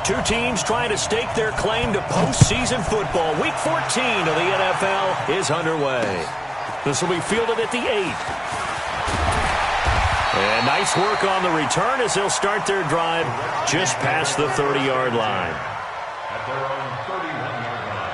Two teams trying to stake their claim to postseason football. Week 14 of the NFL is underway. This will be fielded at the 8. And nice work on the return as they'll start their drive just past the 30-yard line. At their own 31-yard line.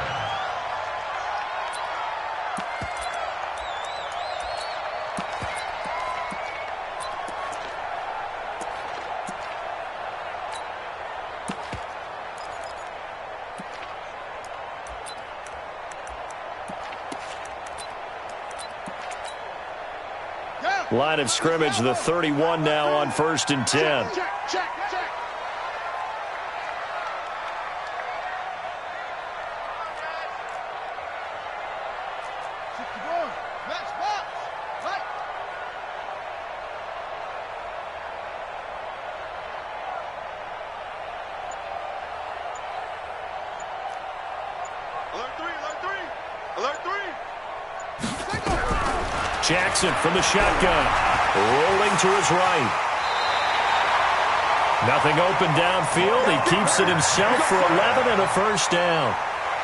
Line of scrimmage, the 31 now on 1st and 10. Check. Jackson from the shotgun, rolling to his right. Nothing open downfield. He keeps it himself for 11 and a first down.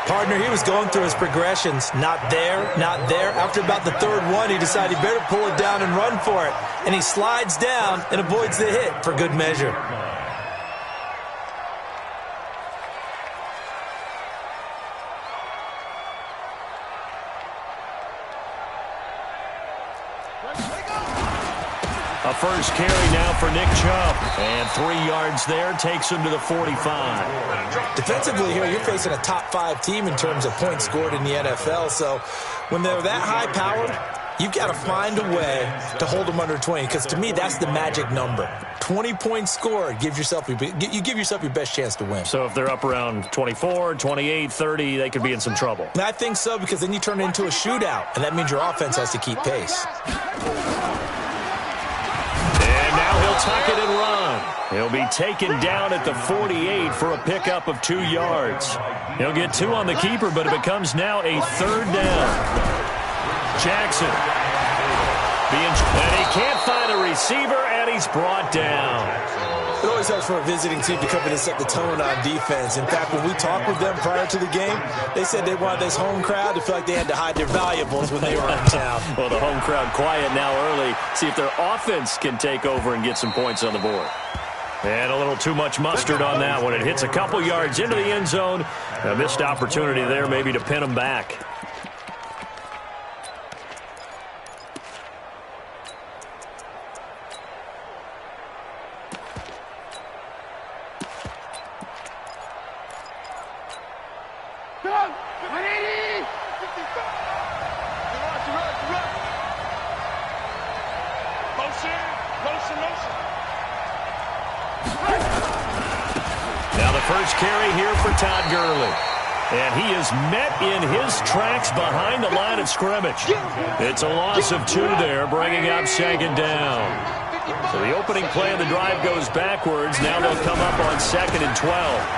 Partner, he was going through his progressions. Not there, not there. After about the third one, he decided he better pull it down and run for it. And he slides down and avoids the hit for good measure. A first carry now for Nick Chubb. And 3 yards there takes him to the 45. Defensively here, you're facing a top 5 team in terms of points scored in the NFL. So when they're that high powered, you've got to find a way to hold them under 20. Because to me, that's the magic number. 20 points scored, you give yourself your best chance to win. So if they're up around 24, 28, 30, they could be in some trouble. And I think so, because then you turn it into a shootout. And that means your offense has to keep pace. He'll tuck it and run. He'll be taken down at the 48 for a pickup of 2 yards. He'll get 2 on the keeper, but it becomes now a 3rd down. Jackson. And he can't find a receiver, and he's brought down. It always helps for a visiting team to come in and set the tone on defense. In fact, when we talked with them prior to the game, they said they wanted this home crowd to feel like they had to hide their valuables when they were in town. Well, the home crowd quiet now early. See if their offense can take over and get some points on the board. And a little too much mustard on that one. It hits a couple yards into the end zone. A missed opportunity there maybe to pin them back. Now the first carry here for Todd Gurley. And he is met in his tracks behind the line of scrimmage. It's a loss of 2 there, bringing up 2nd down. So the opening play of the drive goes backwards. Now they'll come up on 2nd and 12.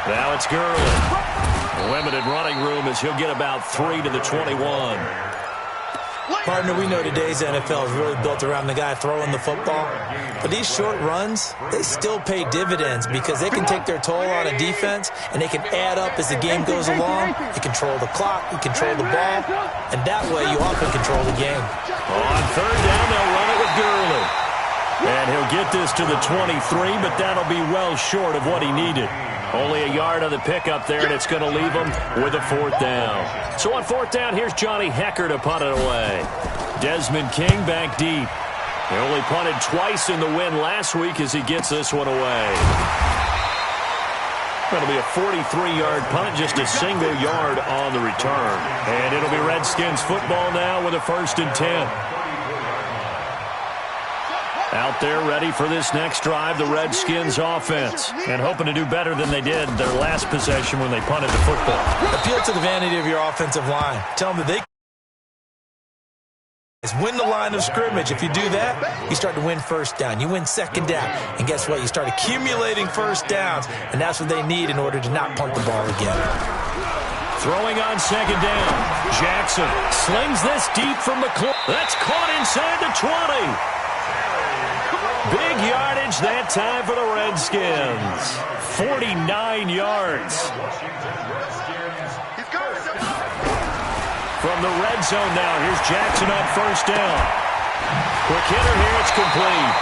Now it's Gurley. Limited running room as he'll get about 3 to the 21. Partner, we know today's NFL is really built around the guy throwing the football. But these short runs, they still pay dividends because they can take their toll on a defense and they can add up as the game goes along. You control the clock, you control the ball, and that way you often control the game. On 3rd down, they'll run it with Gurley. And he'll get this to the 23, but that'll be well short of what he needed. Only a yard on the pickup there, and it's going to leave him with a 4th down. So on 4th down, here's Johnny Hecker to punt it away. Desmond King back deep. He only punted twice in the win last week as he gets this one away. That'll be a 43-yard punt, just a single yard on the return. And it'll be Redskins football now with a 1st and 10. Out there ready for this next drive, the Redskins offense. And hoping to do better than they did their last possession when they punted the football. Appeal to the vanity of your offensive line. Tell them that they win the line of scrimmage. If you do that, you start to win 1st down. You win 2nd down. And guess what? You start accumulating 1st downs. And that's what they need in order to not punt the ball again. Throwing on 2nd down. Jackson slings this deep from the corner. That's caught inside the 20. Big yardage scrimmage that time for the Redskins. 49 yards. From the red zone now, here's Jackson on first down. Quick hitter here, it's complete.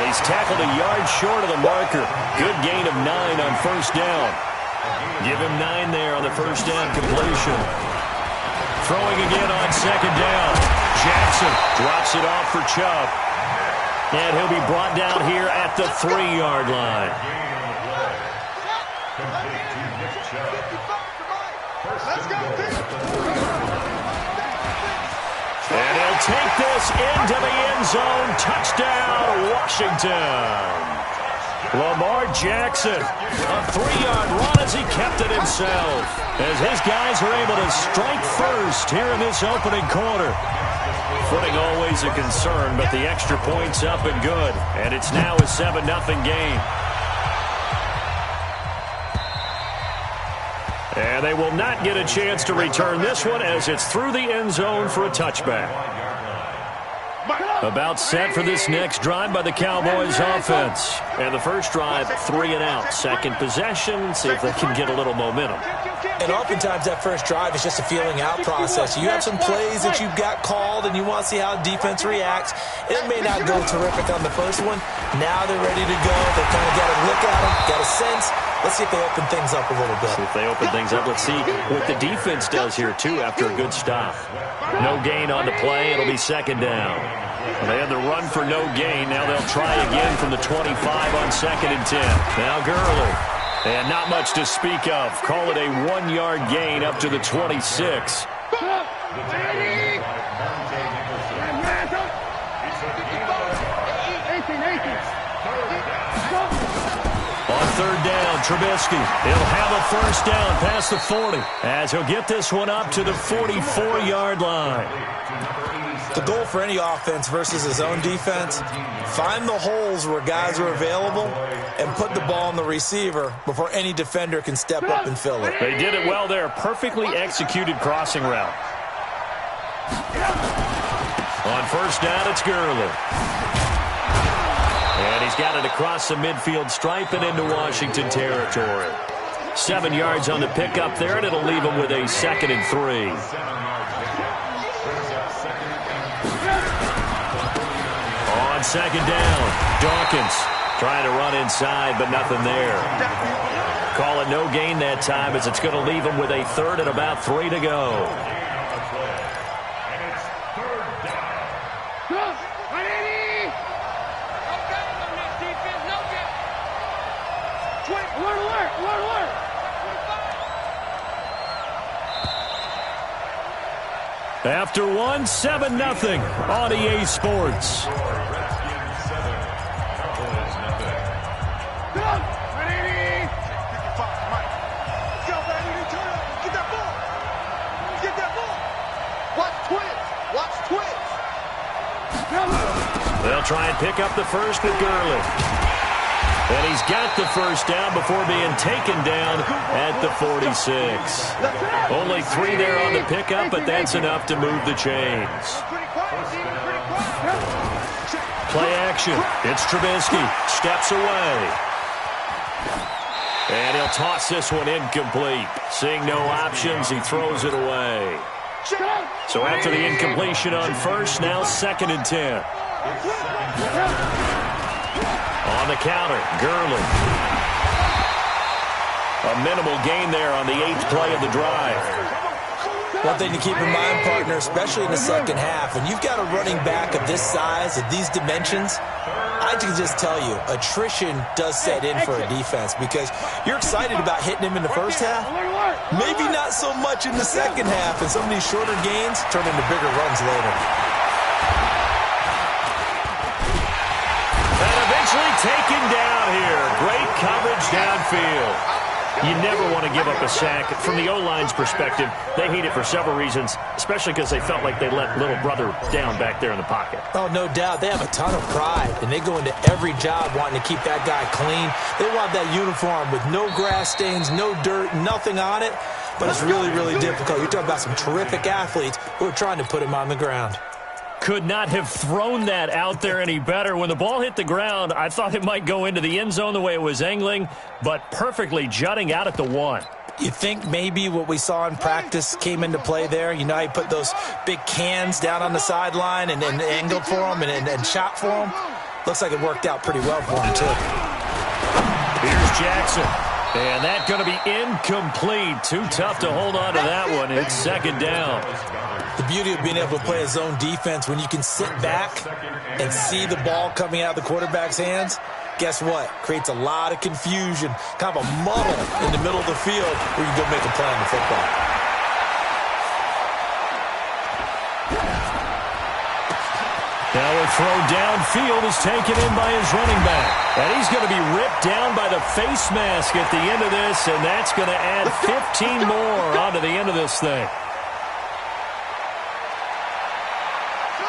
He's tackled a yard short of the marker. Good gain of 9 on first down. Give him 9 there on the first down completion. Throwing again on second down. Jackson drops it off for Chubb. And he'll be brought down here at the 3-yard line. And he'll take this into the end zone. Touchdown, Washington. Lamar Jackson, a 3-yard run as he kept it himself. As his guys are able to strike first here in this opening quarter. Footing always a concern, but the extra point's up and good. And it's now a 7-0 game. And they will not get a chance to return this one as it's through the end zone for a touchback. About set for this next drive by the Cowboys offense. And the first drive, 3 and out. Second possession, see if they can get a little momentum. And oftentimes that first drive is just a feeling out process. You have some plays that you've got called and you want to see how defense reacts. It may not go terrific on the first one. Now they're ready to go. They kind of got a look at them, got a sense. Let's see if they open things up a little bit. See if they open things up. Let's see what the defense does here, too, after a good stop. No gain on the play. It'll be second down. Well, they had the run for no gain. Now they'll try again from the 25 on second and 10. Now Gurley. And not much to speak of. Call it a 1-yard gain up to the 26. On third down, Trubisky. He'll have a first down past the 40 as he'll get this one up to the 44-yard line. The goal for any offense versus his own defense, find the holes where guys are available and put the ball on the receiver before any defender can step up and fill it. They did it well there. Perfectly executed crossing route. On first down, it's Gurley. And he's got it across the midfield stripe and into Washington territory. 7 yards on the pickup there, and it'll leave him with a 2nd and 3. On second down, Dawkins trying to run inside, but nothing there. Call it no gain that time as it's going to leave him with a 3rd and about 3 to go. After one, 7-0 on EA Sports. They'll try and pick up the first with Gurley. And he's got the first down before being taken down at the 46. Only 3 there on the pickup, but that's enough to move the chains. Play action. It's Trubisky. Steps away. And he'll toss this one incomplete. Seeing no options, he throws it away. So after the incompletion on first, now 2nd and 10. On the counter, Gurley. A minimal gain there on the 8th play of the drive. One thing to keep in mind, partner, especially in the second half, when you've got a running back of this size, of these dimensions, I can just tell you, attrition does set in for a defense because you're excited about hitting him in the first half. Maybe not so much in the second half, and some of these shorter gains turn into bigger runs later. And eventually taken down here. Great coverage downfield. You never want to give up a sack. From the O-line's perspective, they hate it for several reasons, especially because they felt like they let little brother down back there in the pocket. Oh, no doubt. They have a ton of pride, and they go into every job wanting to keep that guy clean. They want that uniform with no grass stains, no dirt, nothing on it, but it's really, really difficult. You're talking about some terrific athletes who are trying to put him on the ground. could not have thrown that out there any better. When the ball hit the ground, I thought it might go into the end zone the way it was angling, but perfectly jutting out at the 1. You think maybe what we saw in practice came into play there? You know, he put those big cans down on the sideline and angled for him and shot for him. Looks like it worked out pretty well for him, too. Here's Jackson. And that's going to be incomplete. Too tough to hold on to that one. It's second down. The beauty of being able to play a zone defense, when you can sit back and see the ball coming out of the quarterback's hands, guess what? Creates a lot of confusion, kind of a muddle in the middle of the field where you can go make a play on the football. Now a throw downfield is taken in by his running back. And he's going to be ripped down by the face mask at the end of this, and that's going to add 15 more onto the end of this thing.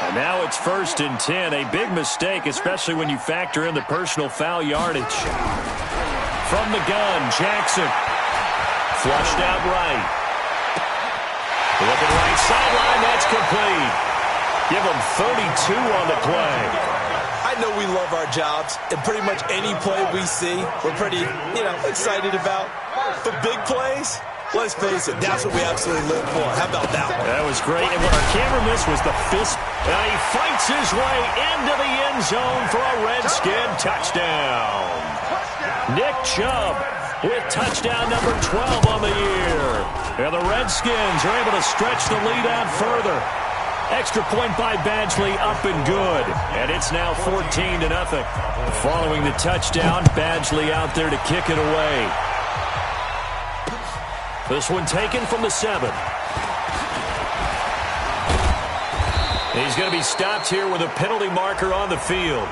And now it's 1st and 10. A big mistake, especially when you factor in the personal foul yardage. From the gun, Jackson. Flushed out right. Looking right sideline, that's complete. Give him 32 on the play. I know we love our jobs, and pretty much any play we see, we're pretty, excited about. But big plays, let's face it, that's what we absolutely live for. How about that one? That was great, and what our camera missed was the fist. And he fights his way into the end zone for a Redskin touchdown. Nick Chubb with touchdown number 12 on the year. And the Redskins are able to stretch the lead out further. Extra point by Badgley, up and good. And it's now 14-0. Following the touchdown, Badgley out there to kick it away. This one taken from the 7. He's going to be stopped here with a penalty marker on the field.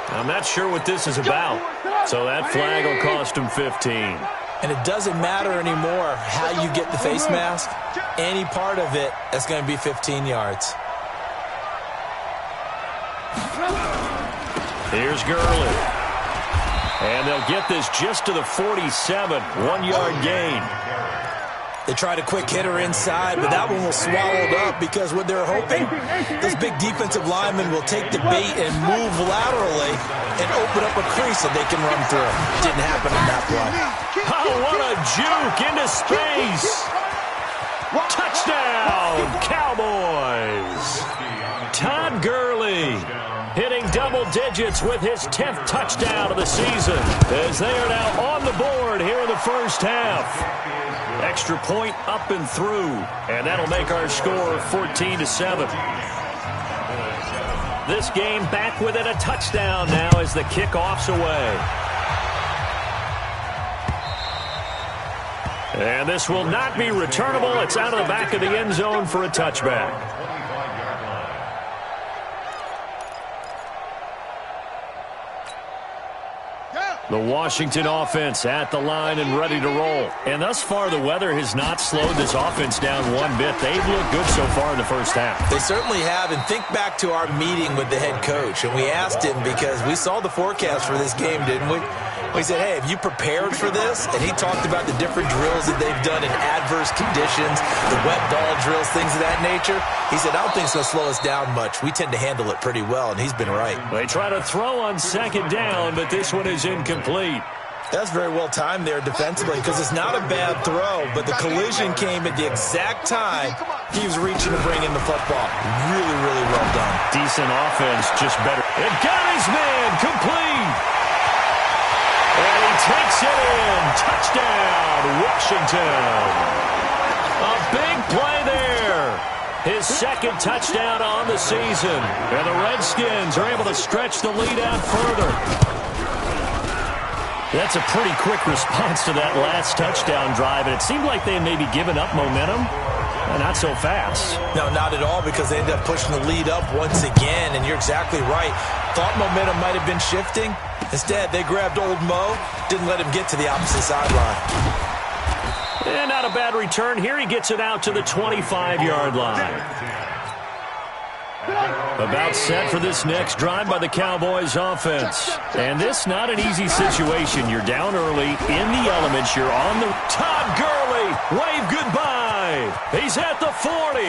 I'm not sure what this is about, so that flag will cost him 15. And it doesn't matter anymore how you get the face mask. Any part of it, that's going to be 15 yards. Here's Gurley. And they'll get this just to the 47. 1-yard gain. They tried a quick hitter inside, but that one was swallowed up because what they're hoping, those big defensive linemen will take the bait and move laterally and open up a crease that they can run through. Didn't happen on that play. Oh, what a juke into space. Touchdown, Cowboys. Todd Gurley hitting double digits with his 10th touchdown of the season as they are now on the board here in the first half. Extra point up and through, and that'll make our score 14-7. This game back within a touchdown now as the kickoff's away. And this will not be returnable. It's out of the back of the end zone for a touchback. The Washington offense at the line and ready to roll. And thus far, the weather has not slowed this offense down one bit. They've looked good so far in the first half. They certainly have. And think back to our meeting with the head coach. And we asked him because we saw the forecast for this game, didn't we? We said, hey, have you prepared for this? And he talked about the different drills that they've done in adverse conditions, the wet ball drills, things of that nature. He said, I don't think it's going to slow us down much. We tend to handle it pretty well, and he's been right. They try to throw on second down, but this one is incomplete. That's very well timed there defensively because it's not a bad throw, but the collision came at the exact time he was reaching to bring in the football. Really, really well done. Decent offense, just better. It got his man complete. And he takes it in. Touchdown, Washington. A big play there. His second touchdown on the season. And the Redskins are able to stretch the lead out further. That's a pretty quick response to that last touchdown drive, and it seemed like they had maybe given up momentum. Not so fast. No, not at all, because they ended up pushing the lead up once again, and you're exactly right. Thought momentum might have been shifting. Instead, they grabbed old Mo, didn't let him get to the opposite sideline. And not a bad return. Here he gets it out to the 25-yard line. About set for this next drive by the Cowboys offense. And this not an easy situation. You're down early in the elements. You're on the... Todd Gurley, wave goodbye. He's at the 40.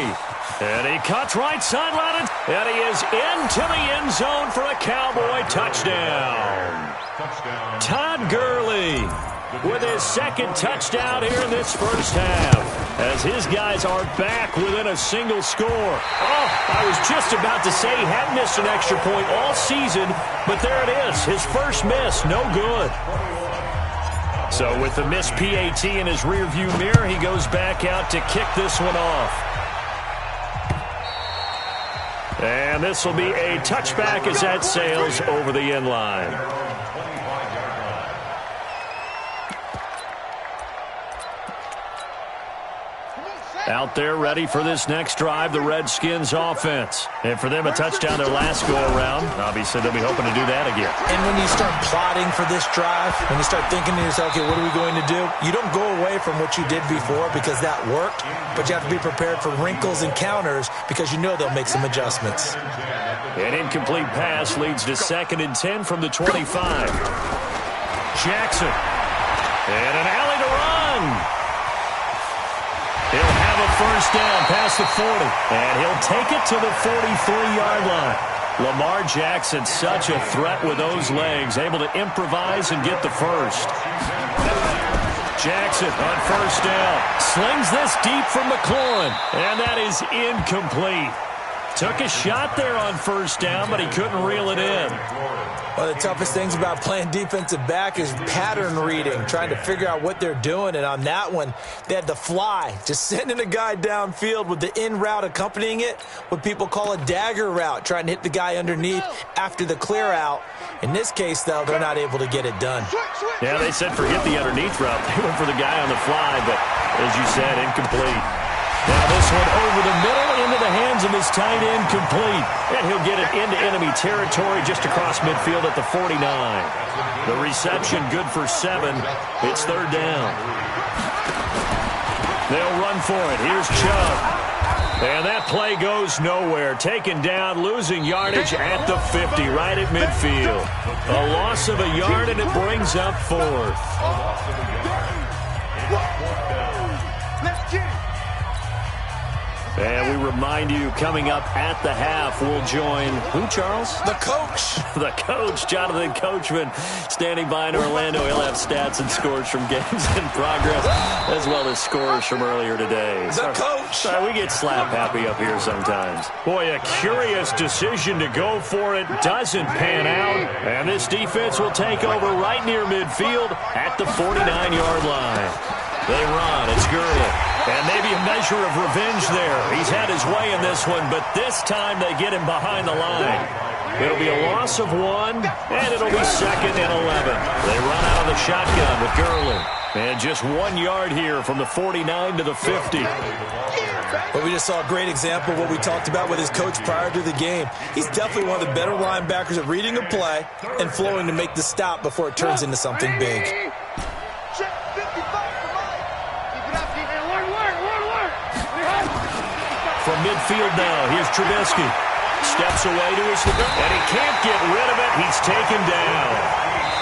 And he cuts right sideline. And he is into the end zone for a Cowboy touchdown. Todd Gurley with his second touchdown here in this first half, as his guys are back within a single score. Oh, I was just about to say he hadn't missed an extra point all season, but there it is, his first miss, no good. So with the missed PAT in his rearview mirror, he goes back out to kick this one off. And this will be a touchback as that sails over the end line. Out there ready for this next drive, the Redskins offense. And for them, a touchdown their last go-around. Obviously, they'll be hoping to do that again. And when you start plotting for this drive, when you start thinking to yourself, okay, what are we going to do? You don't go away from what you did before because that worked, but you have to be prepared for wrinkles and counters because you know they'll make some adjustments. An incomplete pass leads to 2nd and 10 from the 25. Jackson. And an alley to run. He'll have a first down past the 40, and he'll take it to the 43-yard line. Lamar Jackson, such a threat with those legs, able to improvise and get the first. Jackson on first down, slings this deep from McLaurin, and that is incomplete. Took a shot there on first down, but he couldn't reel it in. One of the toughest things about playing defensive back is pattern reading, trying to figure out what they're doing. And on that one, they had the fly, just sending a guy downfield with the in route accompanying it, what people call a dagger route, trying to hit the guy underneath after the clear out. In this case, though, they're not able to get it done. Yeah, they said forget the underneath route. They went for the guy on the fly, but as you said, incomplete. Now this one over the middle into the hands of his tight end, complete. And he'll get it into enemy territory just across midfield at the 49. The reception good for 7. It's 3rd down. They'll run for it. Here's Chubb. And that play goes nowhere. Taken down, losing yardage at the 50, right at midfield. A loss of a yard, and it brings up 4th. And we remind you, coming up at the half, we'll join who, Charles? The coach. The coach, Jonathan Coachman, standing by in Orlando. He'll have stats and scores from games in progress, as well as scores from earlier today. The coach. Sorry, we get slap happy up here sometimes. Boy, a curious decision to go for it. Doesn't pan out. And this defense will take over right near midfield at the 49-yard line. They run. It's Gurley. And maybe a measure of revenge there. He's had his way in this one, but this time they get him behind the line. It'll be a loss of 1, and it'll be 2nd and 11. They run out of the shotgun with Gurley. And just 1 yard here from the 49 to the 50. But we just saw a great example of what we talked about with his coach prior to the game. He's definitely one of the better linebackers at reading a play and flowing to make the stop before it turns into something big. From midfield now, here's Trubisky. Steps away to his, and he can't get rid of it. He's taken down.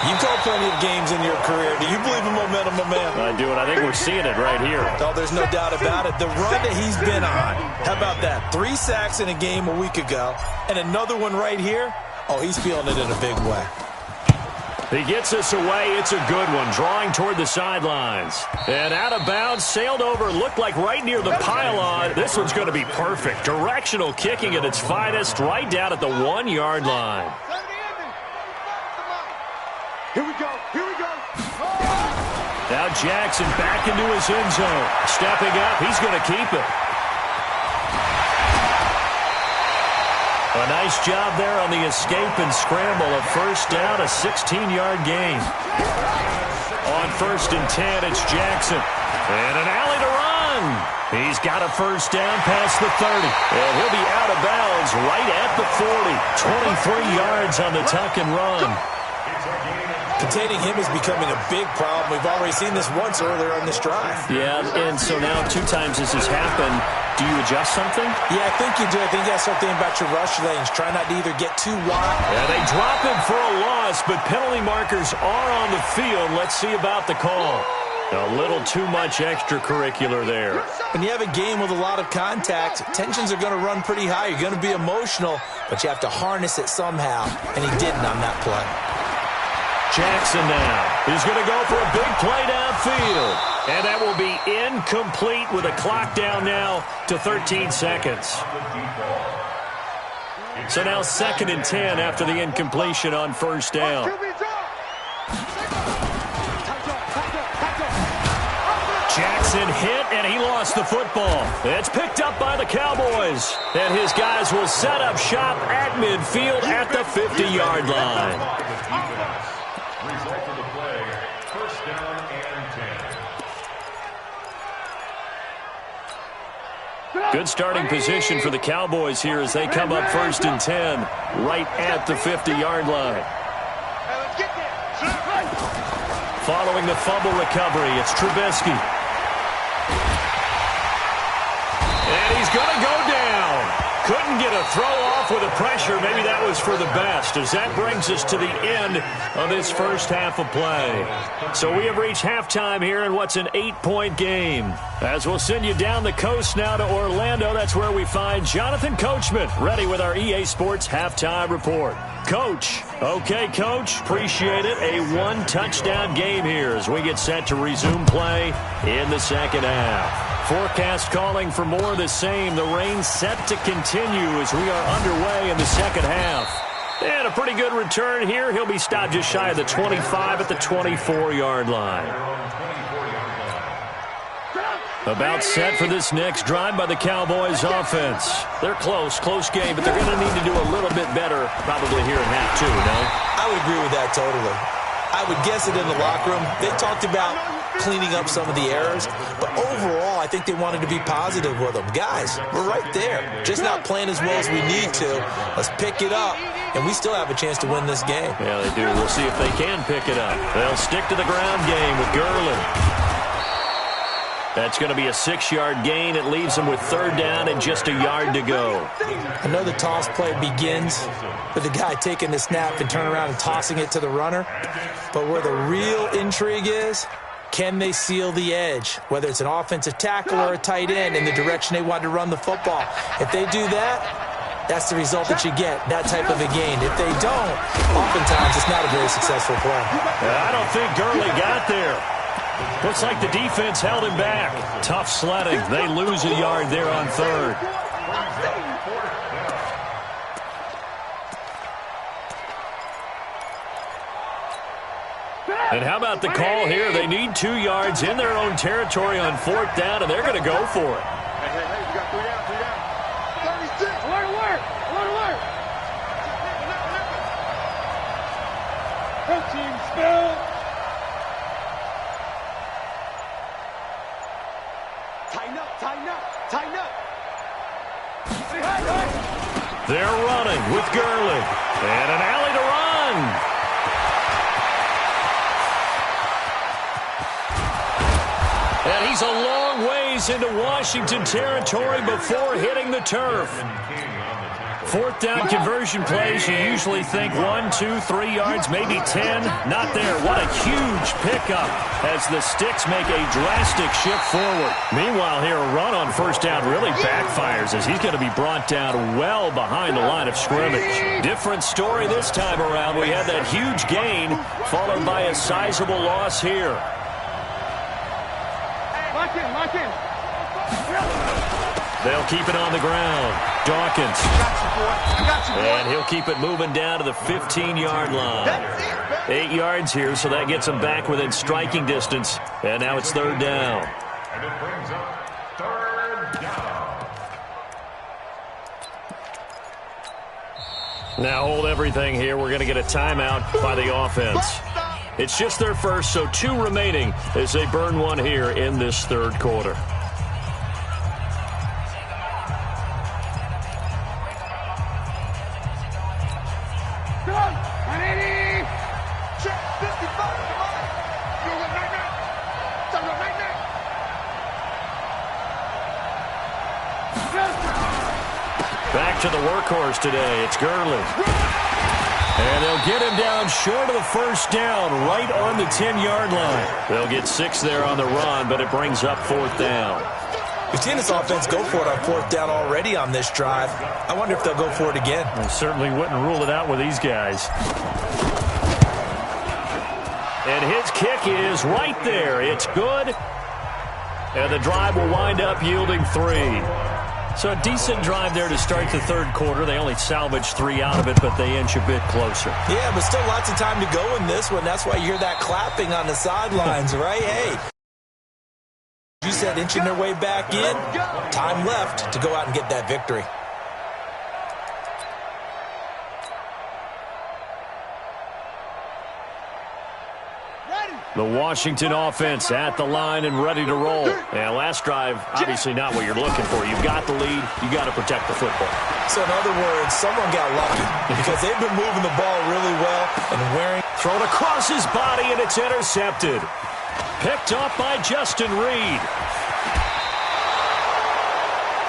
You've called plenty of games in your career. Do you believe in momentum, my man? I do, and I think we're seeing it right here. Oh, there's no doubt about it. The run that he's been on. How about that? 3 sacks in a game a week ago, and another one right here. Oh, he's feeling it in a big way. He gets us away. It's a good one, drawing toward the sidelines. And out of bounds, sailed over, looked like right near the pylon. This one's going to be perfect. Directional kicking at its finest, right down at the 1 yard line. Here we go. Here we go. Now Jackson back into his end zone. Stepping up, he's going to keep it. A nice job there on the escape and scramble. A first down, a 16-yard gain. On 1st and 10, it's Jackson. And an alley to run. He's got a first down past the 30. And he'll be out of bounds right at the 40. 23 yards on the tuck and run. Containing him is becoming a big problem. We've already seen this once earlier on this drive. Yeah, and so now 2 times this has happened. Do you adjust something? Yeah, I think you do. I think you got to start thinking about your rush lanes. Try not to either get too wide. Yeah, they drop him for a loss, but penalty markers are on the field. Let's see about the call. A little too much extracurricular there. When you have a game with a lot of contact, tensions are going to run pretty high. You're going to be emotional, but you have to harness it somehow, and he didn't on that play. Jackson now. He's going to go for a big play downfield. And that will be incomplete with a clock down now to 13 seconds. So now 2nd and 10 after the incompletion on first down. Jackson hit, and he lost the football. It's picked up by the Cowboys. And his guys will set up shop at midfield at the 50-yard line. Result of the play, first down and 10. Good starting position for the Cowboys here as they come up 1st and 10 right at the 50-yard line. Following the fumble recovery, it's Trubisky. And he's going to go down. Couldn't get a throw off with the pressure. Maybe that was for the best, as that brings us to the end of this first half of play. So we have reached halftime here in what's an 8-point game. As we'll send you down the coast now to Orlando, that's where we find Jonathan Coachman, ready with our EA Sports halftime report. Coach. Okay, Coach. Appreciate it. A 1-touchdown game here as we get set to resume play in the second half. Forecast calling for more of the same. The rain set to continue as we are underway in the second half. And a pretty good return here. He'll be stopped just shy of the 25 at the 24-yard line. About set for this next drive by the Cowboys offense. They're close game, but they're going to need to do a little bit better probably here in half two, no? I would agree with that totally. I would guess it in the locker room. They talked about cleaning up some of the errors, but overall, I think they wanted to be positive with them. Guys, we're right there. Just not playing as well as we need to. Let's pick it up, and we still have a chance to win this game. Yeah, they do. We'll see if they can pick it up. They'll stick to the ground game with Gurley. That's going to be a 6-yard gain. It leaves them with 3rd down and just a yard to go. I know the toss play begins with the guy taking the snap and turning around and tossing it to the runner. But where the real intrigue is, can they seal the edge, whether it's an offensive tackle or a tight end, in the direction they want to run the football? If they do that, that's the result that you get, that type of a gain. If they don't, oftentimes it's not a very successful play. I don't think Gurley got there. Looks like the defense held him back. Tough sledding. They lose a yard there on 3rd. And how about the call here? They need 2 yards in their own territory on 4th down, and they're going to go for it. Hey, you got 3 down. 36. Alert. Coaching spell. Tighten up. They're running with Gurley. And an alley to run. And he's a long ways into Washington territory before hitting the turf. 4th down conversion plays, you usually think 1, 2, 3 yards, maybe 10. Not there. What a huge pickup as the Sticks make a drastic shift forward. Meanwhile, here a run on 1st down really backfires as he's going to be brought down well behind the line of scrimmage. Different story this time around. We had that huge gain followed by a sizable loss here. Lock in. They'll keep it on the ground. Dawkins. I got you, boy. And he'll keep it moving down to the 15-yard line. 8 yards here, so that gets them back within striking distance. And now it's 3rd down. And it brings up 3rd down. Now hold everything here. We're going to get a timeout by the offense. It's just their first, so 2 remaining as they burn one here in this 3rd quarter. Back to the workhorse today. It's Gurley. And they'll will get him down short of the first down, right on the 10-yard line. They'll get 6 there on the run, but it brings up 4th down. We've seen this offense go for it on 4th down already on this drive. I wonder if they'll go for it again. I certainly wouldn't rule it out with these guys. And his kick is right there. It's good. And the drive will wind up yielding 3. So a decent drive there to start the third quarter. They only salvaged 3 out of it, but they inch a bit closer. Yeah, but still lots of time to go in this one. That's why you hear that clapping on the sidelines, right? Hey. You said inching their way back in. Time left to go out and get that victory. The Washington offense at the line and ready to roll. And last drive, obviously not what you're looking for. You've got the lead. You got to protect the football. So in other words, someone got lucky because they've been moving the ball really well and wearing. Thrown across his body, and it's intercepted. Picked off by Justin Reed.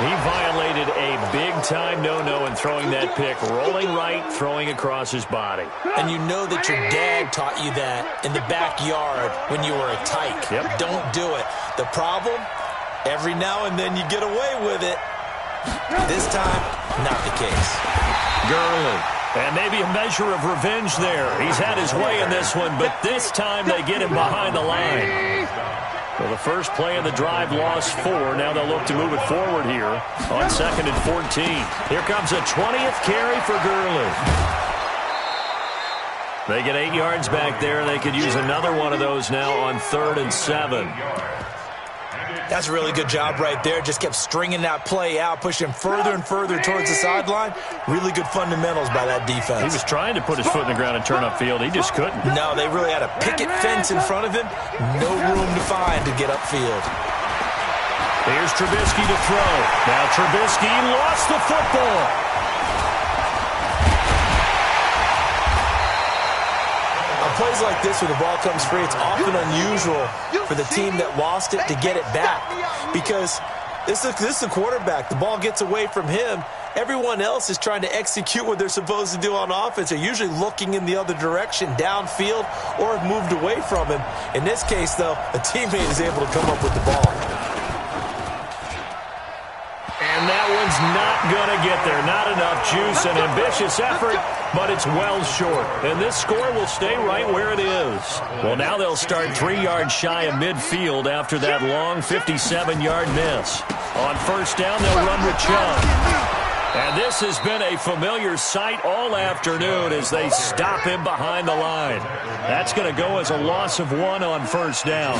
He violated a big-time no-no in throwing that pick. Rolling right, throwing across his body. And you know that your dad taught you that in the backyard when you were a tyke. Yep. Don't do it. The problem, every now and then you get away with it. This time, not the case. Gurley. And maybe a measure of revenge there. He's had his way in this one, but this time they get him behind the line. Well, the first play of the drive lost 4. Now they'll look to move it forward here on 2nd and 14. Here comes a 20th carry for Gurley. They get 8 yards back there. They could use another one of those now on 3rd and 7. That's a really good job right there. Just kept stringing that play out, pushing further and further towards the sideline. Really good fundamentals by that defense. He was trying to put his foot in the ground and turn upfield. He just couldn't. No, they really had a picket fence in front of him. No room to find to get upfield. Here's Trubisky to throw. Now Trubisky lost the football. Plays like this where the ball comes free, it's often unusual for the team that lost it to get it back because this is a quarterback. The ball gets away from him. Everyone else is trying to execute what they're supposed to do on offense. They're usually looking in the other direction, downfield, or have moved away from him. In this case, though, a teammate is able to come up with the ball. And that one's not going to get there. Not enough juice. An ambitious effort, but it's well short. And this score will stay right where it is. Well, now they'll start 3 yards shy of midfield after that long 57-yard miss. On 1st down, they'll run with Chubb. And this has been a familiar sight all afternoon as they stop him behind the line. That's going to go as a loss of 1 on 1st down.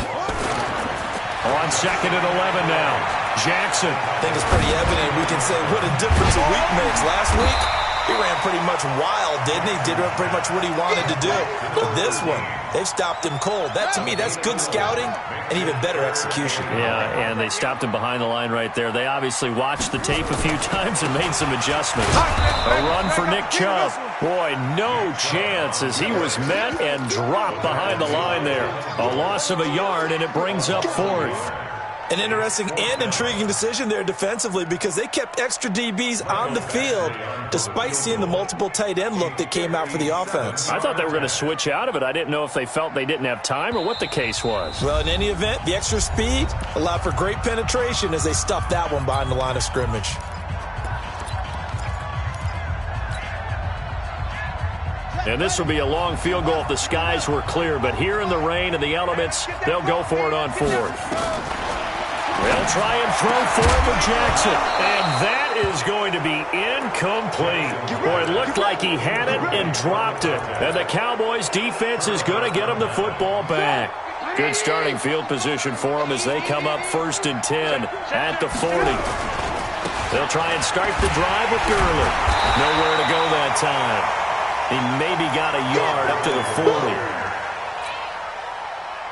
On 2nd and 11 now. Jackson. I think it's pretty evident we can say what a difference a week makes. Last week, he ran pretty much wild, didn't he? Did pretty much what he wanted to do. But this one, they've stopped him cold. That, to me, that's good scouting and even better execution. Yeah, and they stopped him behind the line right there. They obviously watched the tape a few times and made some adjustments. A run for Nick Chubb. Boy, no chance as he was met and dropped behind the line there. A loss of a yard, and it brings up 4th. An interesting and intriguing decision there defensively because they kept extra DBs on the field despite seeing the multiple tight end look that came out for the offense. I thought they were going to switch out of it. I didn't know if they felt they didn't have time or what the case was. Well, in any event, the extra speed allowed for great penetration as they stuffed that one behind the line of scrimmage. And this will be a long field goal if the skies were clear. But here in the rain and the elements, they'll go for it on 4th. They'll try and throw for it with Jackson. And that is going to be incomplete. Boy, it looked like he had it and dropped it. And the Cowboys' defense is going to get him the football back. Good starting field position for them as they come up 1st and 10 at the 40. They'll try and start the drive with Gurley. Nowhere to go that time. He maybe got a yard up to the 40.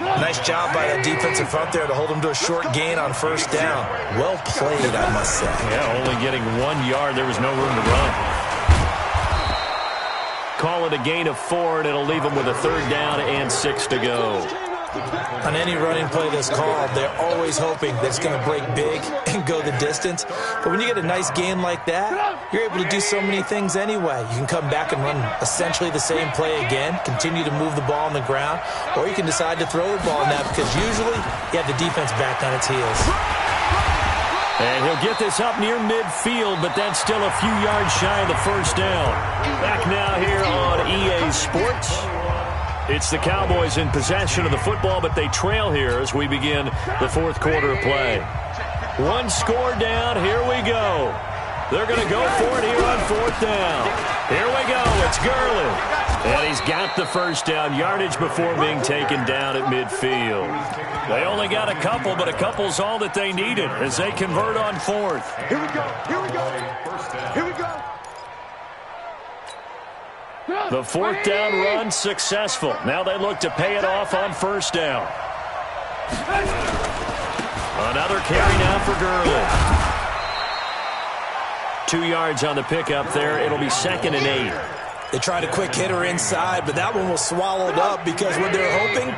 Nice job by that defensive front there to hold him to a short gain on 1st down. Well played, I must say. Yeah, only getting 1 yard. There was no room to run. Call it a gain of 4, and it'll leave him with a 3rd down and 6 to go. On any running play that's called, they're always hoping that it's going to break big and go the distance. But when you get a nice gain like that, you're able to do so many things anyway. You can come back and run essentially the same play again, continue to move the ball on the ground, or you can decide to throw the ball now because usually you have the defense back on its heels. And he'll get this up near midfield, but that's still a few yards shy of the first down. Back now here on EA Sports. It's the Cowboys in possession of the football, but they trail here as we begin the fourth quarter of play. One score down. Here we go. They're going to go for it here on fourth down. Here we go. It's Gurley. And he's got the first down yardage before being taken down at midfield. They only got a couple, but a couple's all that they needed as they convert on fourth. Here we go. Here we go. Here we go. The fourth down run successful. Now they look to pay it off on first down. Another carry now for Gurley. 2 yards on the pickup there. It'll be 2nd and 8. They tried a quick hitter inside, but that one was swallowed up because what they're hoping,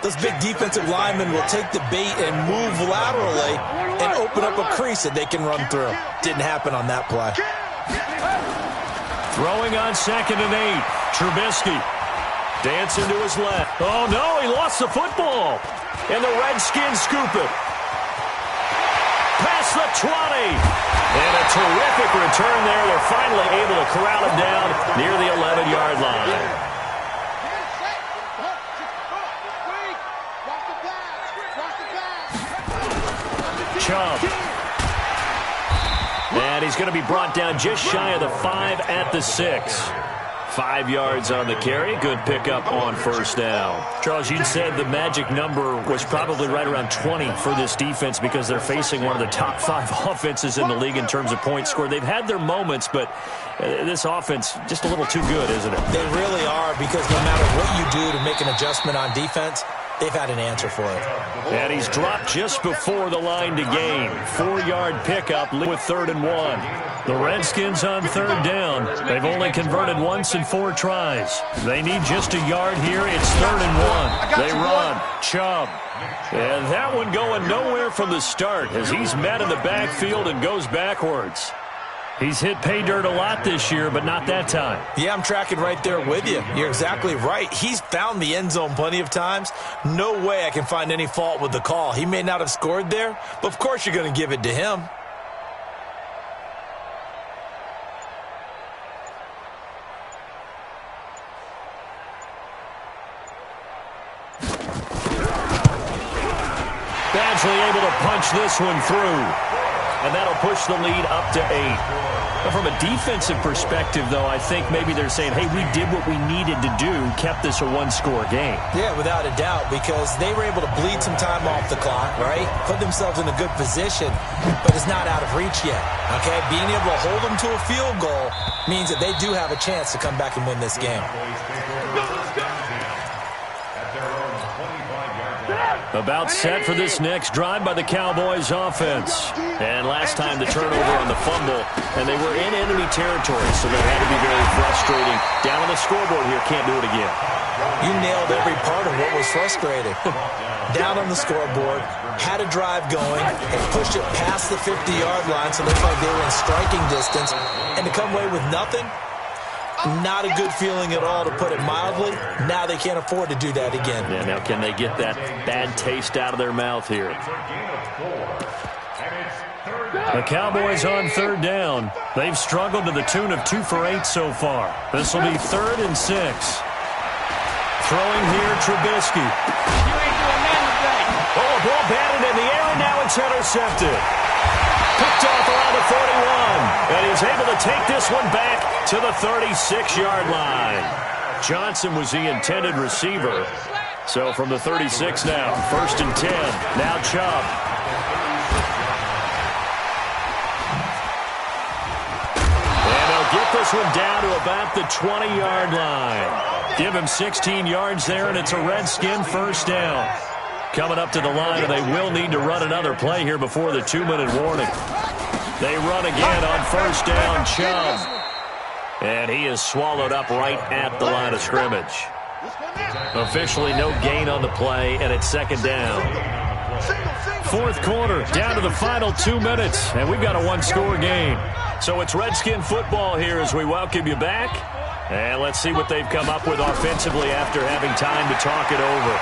those big defensive linemen will take the bait and move laterally and open up a crease that they can run through. Didn't happen on that play. Throwing on 2nd and 8. Trubisky dancing to his left. Oh, no, he lost the football. And the Redskins scoop it. Past the 20. And a terrific return there. They're finally able to corral him down near the 11-yard line. Chubb. And he's going to be brought down just shy of the 5 at the 6. 5 yards on the carry. Good pickup on first down. Charles, you said the magic number was probably right around 20 for this defense because they're facing one of the top 5 offenses in the league in terms of points scored. They've had their moments, but this offense just a little too good, isn't it? They really are because no matter what you do to make an adjustment on defense, they've had an answer for it. And he's dropped just before the line to gain. 4-yard pickup with 3rd and 1. The Redskins on 3rd down. They've only converted once in 4 tries. They need just a yard here. It's 3rd and 1. They run. Chubb. And that one going nowhere from the start as he's met in the backfield and goes backwards. He's hit pay dirt a lot this year, but not that time. Yeah, I'm tracking right there with you. You're exactly right. He's found the end zone plenty of times. No way I can find any fault with the call. He may not have scored there, but of course you're going to give it to him. Badgley able to punch this one through. And that'll push the lead up to 8. But from a defensive perspective, though, I think maybe they're saying, hey, we did what we needed to do, kept this a 1-score game. Yeah, without a doubt, because they were able to bleed some time off the clock, right? Put themselves in a good position, but it's not out of reach yet, okay? Being able to hold them to a field goal means that they do have a chance to come back and win this game. About set for this next drive by the Cowboys offense. And last time the turnover on the fumble, and they were in enemy territory, so that had to be very frustrating. Down on the scoreboard here, can't do it again. You nailed every part of what was frustrating. Down on the scoreboard, had a drive going, and pushed it past the 50-yard line, so they felt like they were in striking distance, and to come away with nothing, not a good feeling at all, to put it mildly. Now they can't afford to do that again. Yeah, now can they get that bad taste out of their mouth here? The Cowboys on 3rd down. They've struggled to the tune of 2 for 8 so far. This will be 3rd and 6. Throwing here, Trubisky. Oh, ball batted in the air, and now it's intercepted. Picked off around the 41. And he's able to take this one back to the 36-yard line. Johnson was the intended receiver. So from the 36 now, 1st and 10. Now Chubb. And they'll get this one down to about the 20-yard line. Give him 16 yards there, and it's a Redskin 1st down. Coming up to the line, and they will need to run another play here before the 2-minute warning. They run again on 1st down, Chubb. And he is swallowed up right at the line of scrimmage. Officially no gain on the play, and it's second down. Fourth quarter, down to the final 2 minutes, and we've got a one-score game. So it's Redskin football here as we welcome you back. And let's see what they've come up with offensively after having time to talk it over.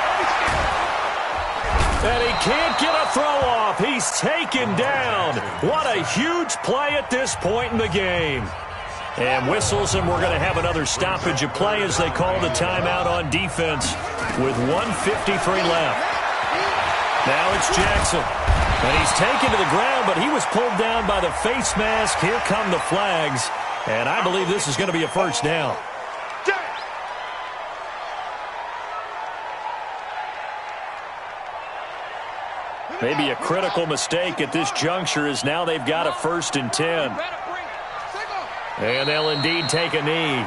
And he can't get a throw off. He's taken down. What a huge play at this point in the game. And whistles, and we're going to have another stoppage of play as they call the timeout on defense with 1:53 left. Now it's Jackson. And he's taken to the ground, but he was pulled down by the face mask. Here come the flags. And I believe this is going to be a first down. Maybe a critical mistake at this juncture as now they've got a 1st and 10. And they'll indeed take a knee.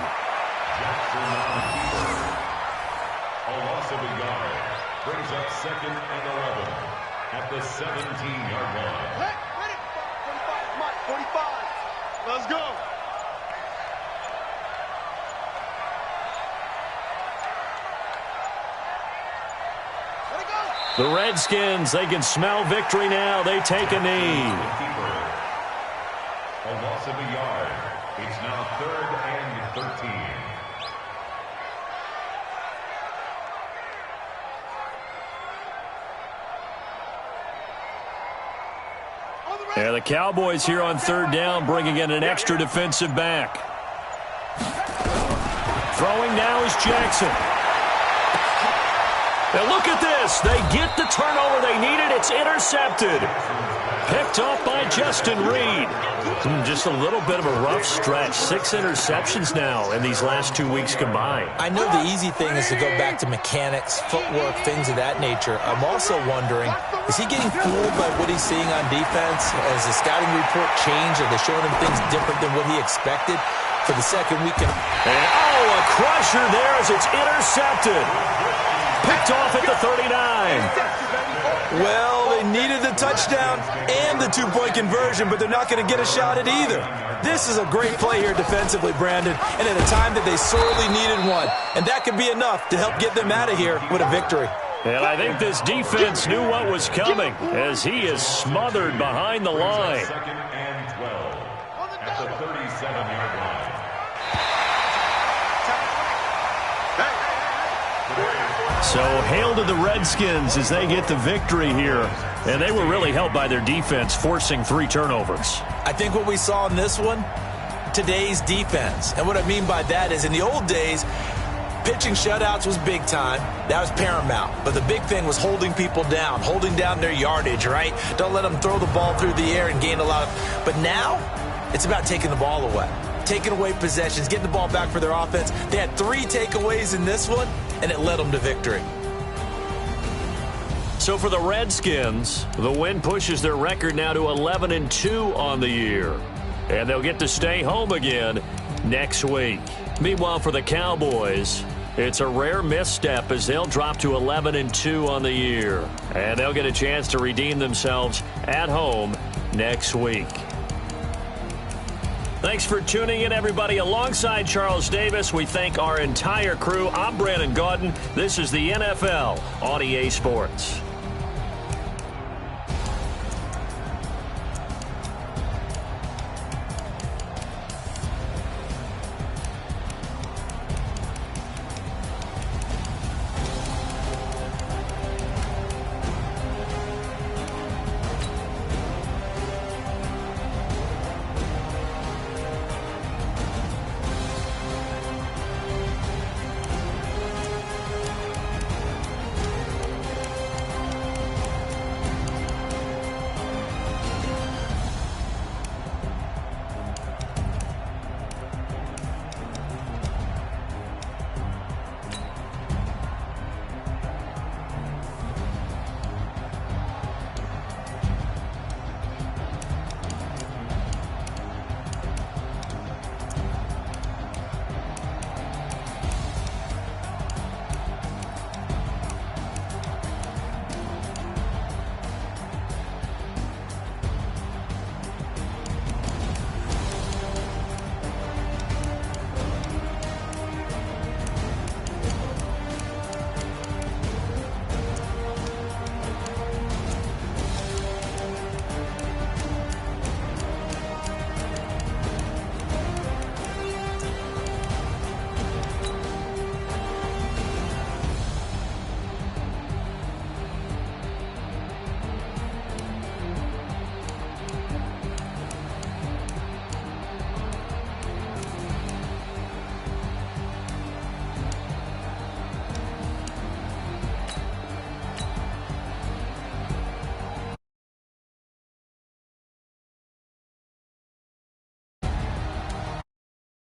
A loss of a yard brings up 2nd and 11 at the 17-yard line. 45. Let's go. The Redskins, they can smell victory now. They take a knee. A loss of a yard. It's now 3rd and 13. Yeah, the Cowboys here on 3rd down, bringing in an extra defensive back. Throwing now is Jackson. Now look at this. They get the turnover they needed. It's intercepted. Picked off by Justin Reed. Just a little bit of a rough stretch. 6 interceptions now in these last 2 weeks combined. I know the easy thing is to go back to mechanics, footwork, things of that nature. I'm also wondering, is he getting fooled by what he's seeing on defense? Has the scouting report changed? Are they showing him things different than what he expected for the second week? And a crusher there as it's intercepted. Picked off at the 39. Well, they needed the touchdown and the 2-point conversion, but they're not going to get a shot at either. This is a great play here defensively, Brandon, and at a time that they sorely needed one. And that could be enough to help get them out of here with a victory. And I think this defense knew what was coming as he is smothered behind the line. 2nd and 12 at the 37-yard line. So hail to the Redskins as they get the victory here. And they were really helped by their defense, forcing 3 turnovers. I think what we saw in this one, today's defense. And what I mean by that is in the old days, pitching shutouts was big time. That was paramount. But the big thing was holding people down, holding down their yardage, right? Don't let them throw the ball through the air and gain a lot of... But now, it's about taking the ball away. Taking away possessions, getting the ball back for their offense. They had 3 takeaways in this one, and it led them to victory. So for the Redskins, the win pushes their record now to 11-2 on the year. And they'll get to stay home again next week. Meanwhile, for the Cowboys, it's a rare misstep as they'll drop to 11-2 on the year. And they'll get a chance to redeem themselves at home next week. Thanks for tuning in, everybody. Alongside Charles Davis, we thank our entire crew. I'm Brandon Gaudin. This is the NFL on EA Sports.